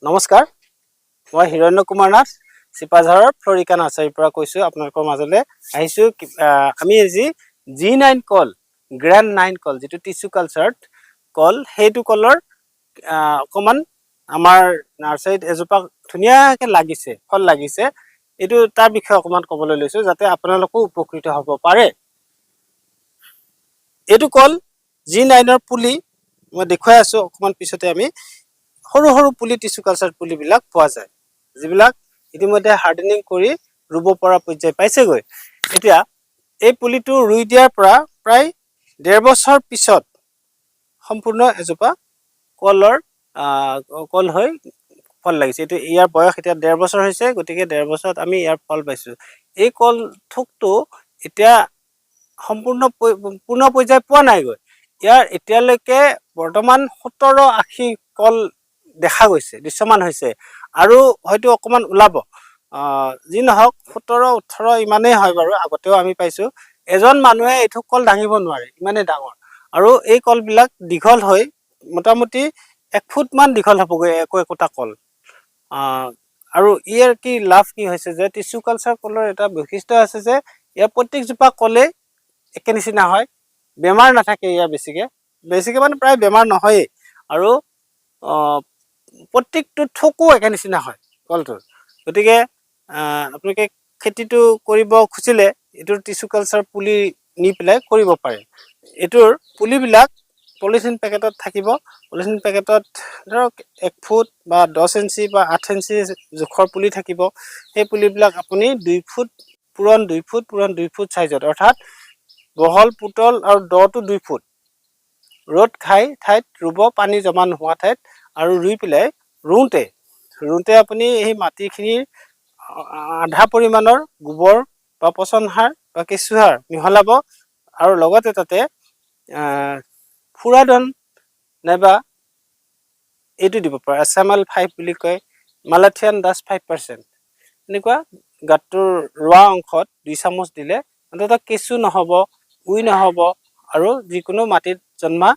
নমস্কাৰ, মই হিৰণ্য কুমাৰ নাথ চিপাঝাৰৰ ফ্লৰিকা নাৰ্চাৰীৰ পৰা কৈছো। আপোনালোকৰ মাজলৈ আহিছো। আমি আজি G9 কল, গ্ৰেণ্ড 9 কল, যিটো টিস্যু কালচাৰত কল, সেইটো কলৰ অকমান আমাৰ নাৰ্চাৰীত এজোপা ধুনীয়াকে লাগিছে, ফল লাগিছে। এইটো তাৰ বিষয়ে অকমান ক'বলৈ লৈছো, যাতে আপোনালোকো উপকৃত হ'ব পাৰে। এইটো কল G9ৰ পুলি মই দেখুৱাই আছো। অকমান পিছতে আমি সৰু সৰু পুলি টিস্যু কালচাৰ পুলিবিলাক পোৱা যায়, যিবিলাক ইতিমধ্যে হাৰ্ডেনিং কৰি ৰুব পৰা পৰ্যায় পাইছেগৈ। এতিয়া এই পুলিটো ৰুই দিয়াৰ পৰা প্ৰায় 1.5 বছৰ পিছত সম্পূৰ্ণ এজোপা কলৰ কল হৈ ফল লাগিছে। এইটো ইয়াৰ বয়স এতিয়া 1.5 বছৰ হৈছে, গতিকে 1.5 বছৰত আমি ইয়াৰ ফল পাইছো। এই কল থোকটো এতিয়া সম্পূৰ্ণ পূৰ্ণ পৰ্যায় পোৱা নাইগৈ। ইয়াৰ এতিয়ালৈকে বৰ্তমান 70-80 কল দেখা গৈছে, দৃশ্যমান হৈছে, আৰু হয়তো অকমান ওলাব। যি নহওক 17-18 ইমানেই হয় বাৰু। আগতেও আমি পাইছো। এজন মানুহে এইটো কল দাঙিব নোৱাৰে, ইমানেই ডাঙৰ। আৰু এই কলবিলাক দীঘল হৈ মোটামুটি 1 ফুট মান দীঘল হ'বগৈ একোটা কল। আৰু ইয়াৰ কি লাভ কি হৈছে যে টিস্যু কালচাৰ কলৰ এটা বৈশিষ্ট্য আছে যে ইয়াৰ প্ৰত্যেকজোপা কলে একে নিচিনা হয়, বেমাৰ নাথাকে ইয়াৰ বেছিকে মানে প্ৰায় বেমাৰ নহয়েই। আৰু প্ৰত্যেকটো থোকো একে নিচিনা হয় কলটোৰ। গতিকে আপোনালোকে খেতিটো কৰিব খুজিলে এইটোৰ টিস্যু কালচাৰ পুলি নি পেলাই কৰিব পাৰে। এইটোৰ পুলিবিলাক পলিথিন পেকেটত থাকিব। পলিথিন পেকেটত ধৰক 1 ফুট বা 10 ইঞ্চি বা 8 ইঞ্চি জোখৰ পুলি থাকিব। সেই পুলিবিলাক আপুনি 2 ফুট পূৰণ 2 ফুট পূৰণ 2 ফুট চাইজত, অৰ্থাৎ বহল পুতল আৰু দটো 2 ফুট ৰ'দ খাই ঠাইত ৰুব, পানী জমা নোহোৱা ঠাইত। আৰু ৰুই পেলাই ৰুওঁতে আপুনি সেই মাটিখিনিৰ আধা পৰিমাণৰ গোবৰ বা পচন সাৰ বা কেঁচু সাৰ মিহলাব, আৰু লগতে তাতে ফুৰাদন নাইবা এইটো দিব পাৰে, SML 5 বুলি কয়, মালাথিয়ান ডাষ্ট 5%। এনেকুৱা গাঁতটোৰ ৰোৱা অংশত 2 চামুচ দিলে অন্ততঃ কেঁচু নহ'ব, উই নহ'ব, আৰু যিকোনো মাটিত জন্মা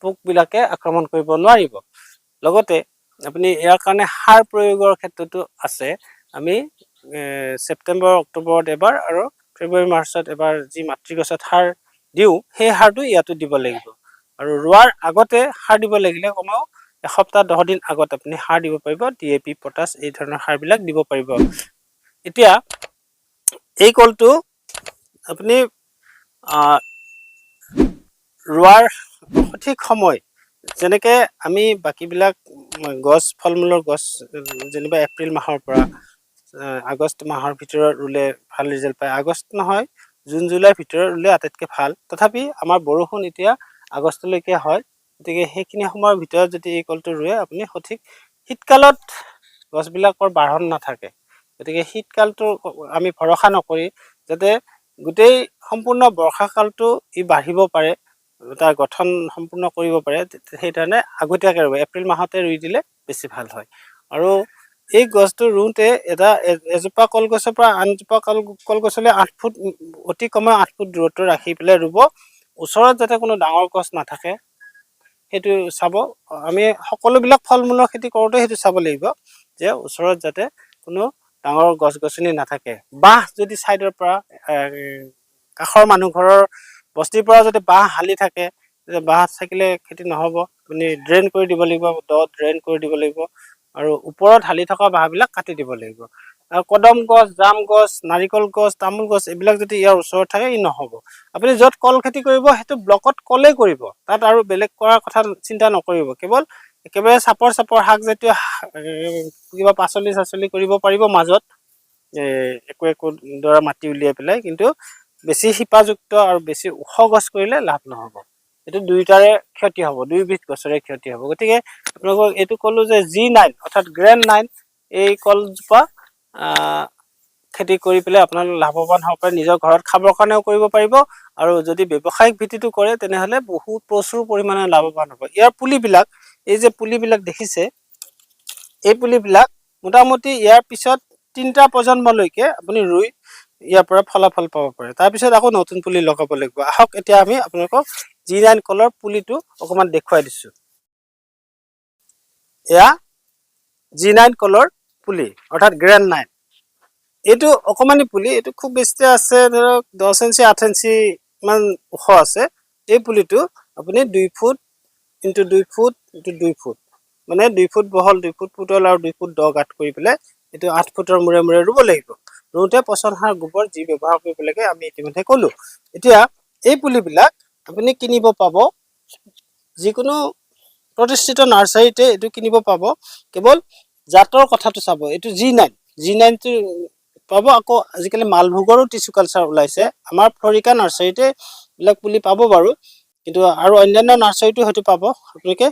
পোকবিলাকে আক্ৰমণ কৰিব নোৱাৰিব। লগতে আপুনি ইয়াৰ কাৰণে সাৰ প্ৰয়োগৰ ক্ষেত্ৰতো আছে। আমি ছেপ্টেম্বৰ অক্টোবৰত এবাৰ আৰু ফেব্ৰুৱাৰী মাৰ্চত এবাৰ যি মাতৃগছত সাৰ দিওঁ, সেই সাৰটো ইয়াতো দিব লাগিব। আৰু ৰোৱাৰ আগতে সাৰ দিব লাগিলে কমেও 1 সপ্তাহ 10 দিন আগত আপুনি সাৰ দিব পাৰিব। DAP, পটাছ এই ধৰণৰ সাৰবিলাক দিব পাৰিব। এতিয়া এই কলটো আপুনি ৰোৱাৰ সঠিক সময়, যেনেকে আমি বাকীবিলাক গছ, ফল মূলৰ গছ যেনিবা এপ্ৰিল মাহৰ পৰা আগষ্ট মাহৰ ভিতৰত ৰুলে ভাল ৰিজাল্ট পায়। আগষ্ট নহয়, জুন জুলাইৰ ভিতৰত ৰুলে আটাইতকৈ ভাল। তথাপি আমাৰ বৰষুণ এতিয়া আগষ্টলৈকে হয়, গতিকে সেইখিনি সময়ৰ ভিতৰত যদি এই কলটো ৰুৱে আপুনি সঠিক, শীতকালত গছবিলাকৰ বাঢ়ন নাথাকে। গতিকে শীতকালটো আমি ভৰসা নকৰি যাতে গোটেই সম্পূৰ্ণ বৰ্ষাকালটো ই বাঢ়িব পাৰে, তাৰ গঠন সম্পূৰ্ণ কৰিব পাৰে, সেইকাৰণে আগতীয়াকৈ ৰুব। এপ্ৰিল মাহতে ৰুই দিলে বেছি ভাল হয়। আৰু এই গছটো ৰুওঁতে এজোপা কলগছৰ পৰা আনজোপা কলগছলৈ 8 ফুট, অতি কমেও 8 ফুট দূৰত্ব ৰাখি পেলাই ৰুব। ওচৰত যাতে কোনো ডাঙৰ গছ নাথাকে সেইটো চাব। আমি সকলোবিলাক ফল মূলৰ খেতি কৰোঁতে সেইটো চাব লাগিব যে ওচৰত যাতে কোনো ডাঙৰ গছ গছনি নাথাকে। বাঁহ যদি ছাইডৰ পৰা কাষৰ মানুহ ঘৰৰ বস্তিৰ পৰা যদি বাঁহ হালি থাকে, বাঁহ থাকিলে খেতি নহ'ব। আপুনি ড্ৰেইন কৰি দিব লাগিব, ড্ৰেইন কৰি দিব লাগিব, আৰু ওপৰত হালি থকা বাঁহবিলাক কাটি দিব লাগিব। আৰু কদম গছ, জাম গছ, নাৰিকল গছ, তামোল গছ এইবিলাক যদি ইয়াৰ ওচৰত থাকে ই নহ'ব। আপুনি য'ত কল খেতি কৰিব সেইটো ব্লকত কলেই কৰিব, তাত আৰু বেলেগ কৰাৰ কথা চিন্তা নকৰিব। কেৱল একেবাৰে চাপৰ শাকজাতীয় কিবা পাচলি কৰিব পাৰিব মাজত, একো দৰা মাটি উলিয়াই পেলাই, কিন্তু বেছি শিপাযুক্ত আৰু বেছি ওখ গছ কৰিলে লাভ নহ'ব। এইটো দুয়োটাৰে ক্ষতি হ'ব, দুয়োবিধ গছৰে ক্ষতি হ'ব। গতিকে আপোনালোকক এইটো ক'লো যে G9 অৰ্থাৎ গ্ৰেণ্ড 9 এই কলজোপা খেতি কৰি পেলাই আপোনালোক লাভৱান হ'ব পাৰে। নিজৰ ঘৰত খাবৰ কাৰণেও কৰিব পাৰিব, আৰু যদি ব্যৱসায়িক ভিত্তিটো কৰে তেনেহ'লে প্ৰচুৰ পৰিমাণে লাভৱান হ'ব। ইয়াৰ পুলিবিলাক, এই যে পুলিবিলাক দেখিছে, এই পুলিবিলাক মোটামুটি ইয়াৰ পিছত 3টা প্ৰজন্মলৈকে আপুনি ৰুই ইয়াৰ পৰা ফলাফল পাব পাৰে। তাৰপিছত আকৌ নতুন পুলি লগাব লাগিব। আহক এতিয়া আমি আপোনালোকক G9 কলৰ পুলিটো অকণমান দেখুৱাই দিছোঁ। এয়া G9 কলৰ পুলি অৰ্থাৎ গ্ৰেণ্ড 9। এইটো অকমানি পুলি, এইটো খুব বেছি আছে ধৰক 10 ইঞ্চি 8 ইঞ্চি মান ওখ আছে। এই পুলিটো আপুনি 2 foot into 2 foot into 2 foot, মানে 2 ফুট বহল 2 ফুট পুতল আৰু 2 ফুট দ গাঁত কৰি পেলাই এইটো 8 ফুটৰ মূৰে মূৰে ৰুব লাগিব। ৰুওঁতে পচন সাৰ গোবৰ যি ব্যৱহাৰ কৰিব লাগে আমি ইতিমধ্যে ক'লো। এতিয়া এই পুলিবিলাক আপুনি কিনিব পাব যিকোনো প্ৰতিষ্ঠিত নাৰ্চাৰীতে এইটো কিনিব পাব। কেৱল জাতৰ কথাটো চাব, এইটো G9 টো পাব। আকৌ আজিকালি মালভোগৰো টিচু কালচাৰ ওলাইছে, আমাৰ ফ্লৰিকা নাৰ্চাৰীতে এইবিলাক পুলি পাব বাৰু, কিন্তু আৰু অন্যান্য নাৰ্চাৰীটো হয়তো পাব। আপোনালোকে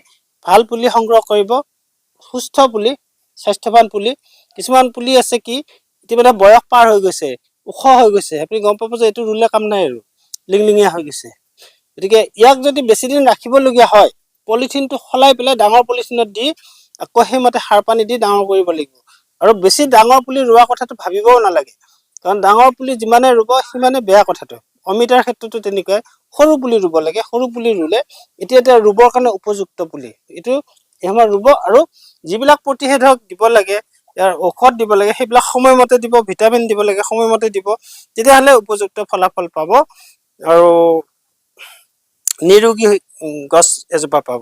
ভাল পুলি সংগ্ৰহ কৰিব, সুস্থ পুলি, স্বাস্থ্যৱান পুলি। কিছুমান পুলি আছে কি ইতিমধ্যে বয়স পাৰ হৈ গৈছে, ওখ হৈ গৈছে, আপুনি গম পাব যে এইটো ৰুলে কাম নাই আৰু লিংলিঙীয়া হৈ গৈছে। গতিকে ইয়াক যদি বেছি দিন ৰাখিবলগীয়া হয়, পলিথিনটো সলাই পেলাই ডাঙৰ পলিথিনত দি আকৌ সেইমতে সাৰ পানী দি ডাঙৰ কৰিব লাগিব। আৰু বেছি ডাঙৰ পুলি ৰোৱা কথাটো ভাবিবও নালাগে, কাৰণ ডাঙৰ পুলি যিমানে ৰুব সিমানে বেয়া কথাটো। অমিতাৰ ক্ষেত্ৰতো তেনেকুৱাই, সৰু পুলি ৰুব লাগে। সৰু পুলি ৰুলে এতিয়া ৰুবৰ কাৰণে উপযুক্ত পুলি এইটো আমাৰ ৰুব। আৰু যিবিলাক প্ৰতিষেধক দিব লাগে, ইয়াৰ ঔষধ দিব লাগে, সেইবিলাক সময়মতে দিব, ভিটামিন দিব লাগে সময়মতে দিব, তেতিয়াহ'লে উপযুক্ত ফলাফল পাব আৰু নিৰোগী গছ এজোপা পাব।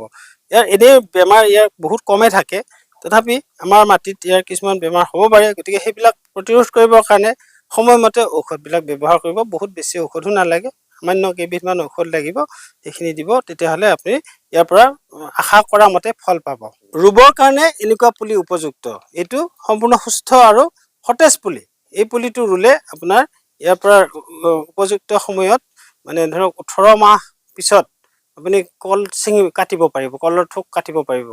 ইয়াৰ এনেই বেমাৰ ইয়াৰ বহুত কমে থাকে, তথাপি আমাৰ মাটিত ইয়াৰ কিছুমান বেমাৰ হ'ব পাৰে। গতিকে সেইবিলাক প্ৰতিৰোধ কৰিবৰ কাৰণে সময়মতে ঔষধবিলাক ব্যৱহাৰ কৰিব। বহুত বেছি ঔষধো নালাগে, সামান্য কেইবিধমান ঔষধ লাগিব, সেইখিনি দিব, তেতিয়াহ'লে আপুনি ইয়াৰ পৰা আশা কৰা মতে ফল পাব। ৰুবৰ কাৰণে এনেকুৱা পুলি উপযুক্ত, এইটো সম্পূৰ্ণ সুস্থ আৰু সতেজ পুলি। এই পুলিটো ৰুলে আপোনাৰ ইয়াৰ পৰা উপযুক্ত সময়ত, মানে ধৰক 18 মাহ পিছত আপুনি কল কাটিব পাৰিব, কলৰ থোক কাটিব পাৰিব।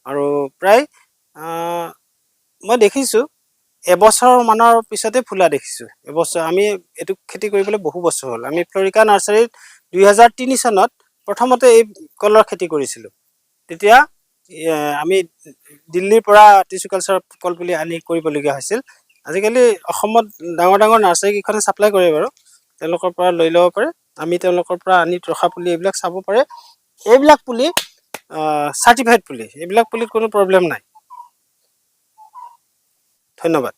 আৰু প্ৰায় মই দেখিছোঁ এবছৰ মানৰ পিছতে ফুলা দেখিছোঁ। এবছৰ, আমি এইটো খেতি কৰিবলৈ বহু বছৰ হ'ল। আমি ফ্লৰিকা নাৰ্চাৰীত 2003 চনত প্ৰথমতে এই কলৰ খেতি কৰিছিলোঁ। তেতিয়া আমি দিল্লীৰ পৰা টিচু কালচাৰ কল পুলি আনি কৰিবলগীয়া হৈছিল। আজিকালি অসমত ডাঙৰ ডাঙৰ নাৰ্চাৰী কেইখনে ছাপ্লাই কৰে বাৰু, তেওঁলোকৰ পৰা লৈ ল'ব পাৰে। আমি তেওঁলোকৰ পৰা আনি ৰখা পুলি এইবিলাক চাব পাৰে। এইবিলাক পুলি চাৰ্টিফাইড পুলি, এইবিলাক পুলিত কোনো প্ৰব্লেম নাই। ধন্যবাদ।